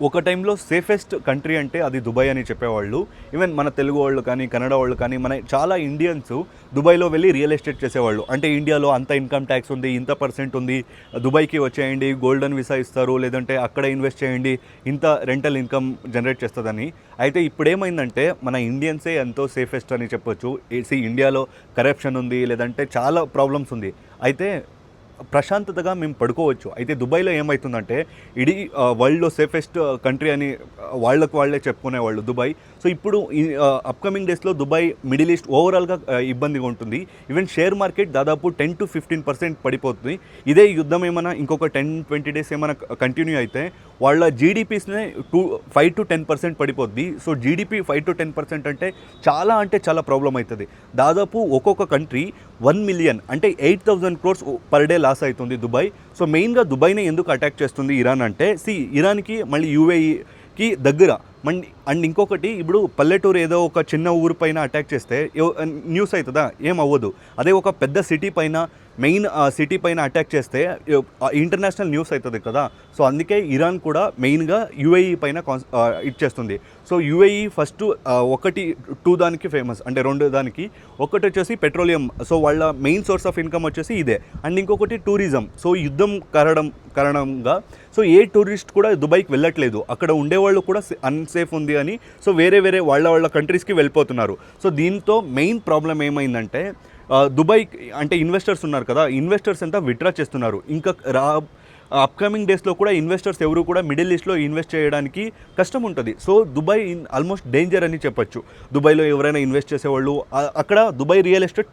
ఒక టైంలో safest country అంటే అది దుబాయ్ అని చెప్పేవాళ్ళు. ఈవెన్ మన తెలుగు వాళ్ళు కానీ, కన్నడ వాళ్ళు కానీ, మన చాలా ఇండియన్స్ దుబాయ్‌లో వెళ్ళి రియల్ ఎస్టేట్ చేసేవాళ్ళు. అంటే ఇండియాలో అంత ఇన్‌కమ్ ట్యాక్స్ ఉంది, ఇంత పర్సెంట్ ఉంది, దుబాయ్‌కి వచ్చేయండి, గోల్డెన్ వీసా ఇస్తారు, లేదంటే అక్కడ ఇన్వెస్ట్ చేయండి, ఇంత రెంటల్ ఇన్‌కమ్ జనరేట్ చేస్తదని. అయితే ఇప్పుడేమైందంటే మన ఇండియన్సే ఎంతో సేఫెస్ట్ అని చెప్పొచ్చు. ఇండియాలో కరప్షన్ ఉంది, లేదంటే చాలా ప్రాబ్లమ్స్ ఉంది. అయితే ప్రశాంతతగా మేము పడుకోవచ్చు. అయితే దుబాయ్‌లో ఏమైతుందంటే ఇడీ వరల్డ్‌లో సేఫెస్ట్ కంట్రీ అని వాళ్ళకి వాళ్ళే చెప్పుకునేవాళ్ళు దుబాయ్. సో ఇప్పుడు ఈ అప్‌కమింగ్ డేస్‌లో దుబాయ్ మిడిల్ ఈస్ట్ ఓవరాల్‌గా ఇబ్బందిగా ఉంటుంది. ఈవెన్ షేర్ మార్కెట్ దాదాపు 10-15% పడిపోతుంది. ఇదే యుద్ధం ఏమైనా ఇంకొక 10-20 డేస్ ఏమైనా కంటిన్యూ అయితే వాళ్ళ జీడీపీస్‌నే 5-10% పడిపోద్ది. సో జీడీపీ 5-10% అంటే చాలా ప్రాబ్లమ్ అవుతుంది. దాదాపు ఒక్కొక్క కంట్రీ 1 మిలియన్ అంటే 8,000 crores పర్ డే లాస్ అవుతుంది దుబాయ్. సో మెయిన్గా దుబాయ్ని ఎందుకు అటాక్ చేస్తుంది ఇరాన్ అంటే ఇరాన్కి మళ్ళీ యూఏఈకి దగ్గర అండ్ ఇంకొకటి ఇప్పుడు పల్లెటూరు ఏదో ఒక చిన్న ఊరు పైన అటాక్ చేస్తే న్యూస్ అవుతుందా? ఏం అవ్వదు. అదే ఒక పెద్ద సిటీ పైన మెయిన్ సిటీ పైన అటాక్ చేస్తే ఇంటర్నేషనల్ న్యూస్ అవుతుంది కదా. సో అందుకే ఇరాన్ కూడా మెయిన్గా యూఏఈ పైన ఇచ్చేస్తుంది. సో యూఏఈ ఫస్ట్ 2 దానికి ఫేమస్, అంటే 2 దానికి. ఒకటి వచ్చేసి పెట్రోలియం, సో వాళ్ళ మెయిన్ సోర్స్ ఆఫ్ ఇన్కమ్ వచ్చేసి ఇదే. అండ్ ఇంకొకటి టూరిజం. సో యుద్ధం కారణంగా సో ఏ టూరిస్ట్ కూడా దుబాయ్కి వెళ్ళట్లేదు, అక్కడ ఉండేవాళ్ళు కూడా అన్సేఫ్ ఉంది అని సో వేరే వాళ్ళ కంట్రీస్కి వెళ్ళిపోతున్నారు. సో దీంతో మెయిన్ ప్రాబ్లం ఏమైందంటే దుబాయ్ అంటే ఇన్వెస్టర్స్ ఉన్నారు కదా, ఇన్వెస్టర్స్ అంతా విత్డ్రా చేస్తున్నారు. ఇంకా అప్కమింగ్ డేస్లో కూడా ఇన్వెస్టర్స్ ఎవరు కూడా మిడిల్ ఈస్ట్లో ఇన్వెస్ట్ చేయడానికి కష్టం ఉంటుంది. సో దుబాయ్ ఆల్మోస్ట్ డేంజర్ అని చెప్పొచ్చు. దుబాయ్లో ఎవరైనా ఇన్వెస్ట్ చేసేవాళ్ళు అక్కడ దుబాయ్ రియల్ ఎస్టేట్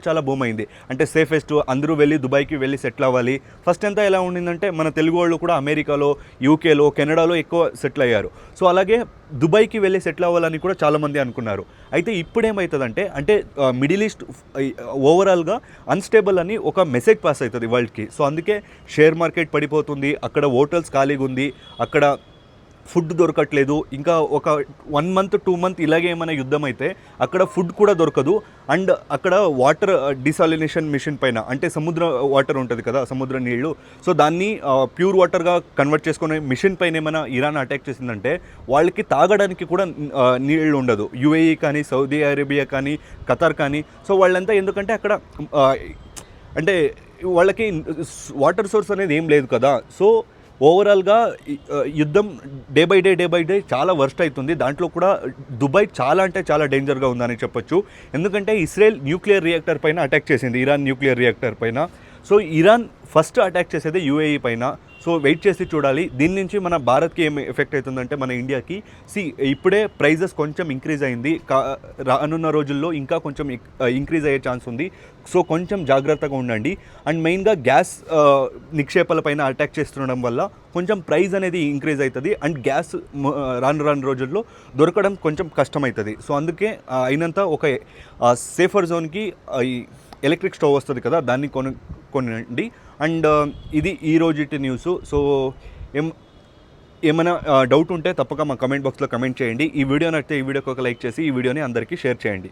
చాలా బూమ్ అయింది. అంటే సేఫెస్ట్, అందరూ వెళ్ళి దుబాయ్కి వెళ్ళి సెటిల్ అవ్వాలి. ఫస్ట్ అంతా ఎలా ఉండిందంటే మన తెలుగు వాళ్ళు కూడా అమెరికాలో, యూకేలో, కెనడాలో ఎక్కువ సెటిల్ అయ్యారు. సో అలాగే దుబాయ్కి వెళ్ళి సెటిల్ అవ్వాలని కూడా చాలామంది అనుకున్నారు. అయితే ఇప్పుడు ఏమవుతుందంటే మిడిల్ ఈస్ట్ ఓవరాల్గా అన్స్టేబుల్ అని ఒక మెసేజ్ పాస్ అవుతుంది వరల్డ్కి. సో అందుకే షేర్ మార్కెట్ పడిపోతుంది, అక్కడ హోటల్స్ ఖాళీగా ఉంది, అక్కడ ఫుడ్ దొరకట్లేదు. ఇంకా ఒక 1 month 2 month ఇలాగే ఏమైనా యుద్ధం అయితే అక్కడ ఫుడ్ కూడా దొరకదు. అండ్ అక్కడ వాటర్ డిసాలినేషన్ మిషన్ పైన, అంటే సముద్ర వాటర్ ఉంటుంది కదా, సముద్ర నీళ్లు, సో దాన్ని ప్యూర్ వాటర్గా కన్వర్ట్ చేసుకునే మిషన్ పైన ఏమైనా ఇరాన్ అటాక్ చేసిందంటే వాళ్ళకి తాగడానికి కూడా నీళ్ళు ఉండదు. యూఏఈ కానీ, సౌదీ అరేబియా కానీ, ఖతార్ కానీ. సో వాళ్ళంతా ఎందుకంటే అక్కడ అంటే వాళ్ళకి వాటర్ సోర్స్ అనేది ఏం లేదు కదా. సో ఓవరాల్గా యుద్ధం డే బై డే చాలా వర్స్ట్ అవుతుంది. దాంట్లో కూడా దుబాయ్ చాలా డేంజర్గా ఉందని చెప్పొచ్చు. ఎందుకంటే ఇస్రాయెల్ న్యూక్లియర్ రియాక్టర్ పైన అటాక్ చేసింది, ఇరాన్ న్యూక్లియర్ రియాక్టర్ పైన. సో ఇరాన్ ఫస్ట్ అటాక్ చేసేది యూఏఈ పైన. సో వెయిట్ చేసి చూడాలి దీని నుంచి మన భారత్కి ఏం ఎఫెక్ట్ అవుతుందంటే మన ఇండియాకి. ఇప్పుడే ప్రైజెస్ కొంచెం ఇంక్రీజ్ అయింది, రానున్న రోజుల్లో ఇంకా కొంచెం ఇంక్రీజ్ అయ్యే ఛాన్స్ ఉంది. సో కొంచెం జాగ్రత్తగా ఉండండి. అండ్ మెయిన్గా గ్యాస్ నిక్షేపాల పైన అటాక్ చేస్తుండడం వల్ల కొంచెం ప్రైస్ అనేది ఇంక్రీజ్ అవుతుంది. అండ్ గ్యాస్ రాను రోజుల్లో దొరకడం కొంచెం కష్టమవుతుంది. సో అందుకే అయినంత ఒక సేఫర్ జోన్కి ఎలక్ట్రిక్ స్టవ్ వస్తుంది కదా, దాన్ని కొనండి. అండ్ ఇది ఈ రోజుటి న్యూస్. సో ఏమైనా డౌట్ ఉంటే తప్పక మా కమెంట్ బాక్స్లో కమెంట్ చేయండి. ఈ వీడియో నచ్చితే ఈ వీడియోకి ఒక లైక్ చేసి ఈ వీడియోని అందరికీ షేర్ చేయండి.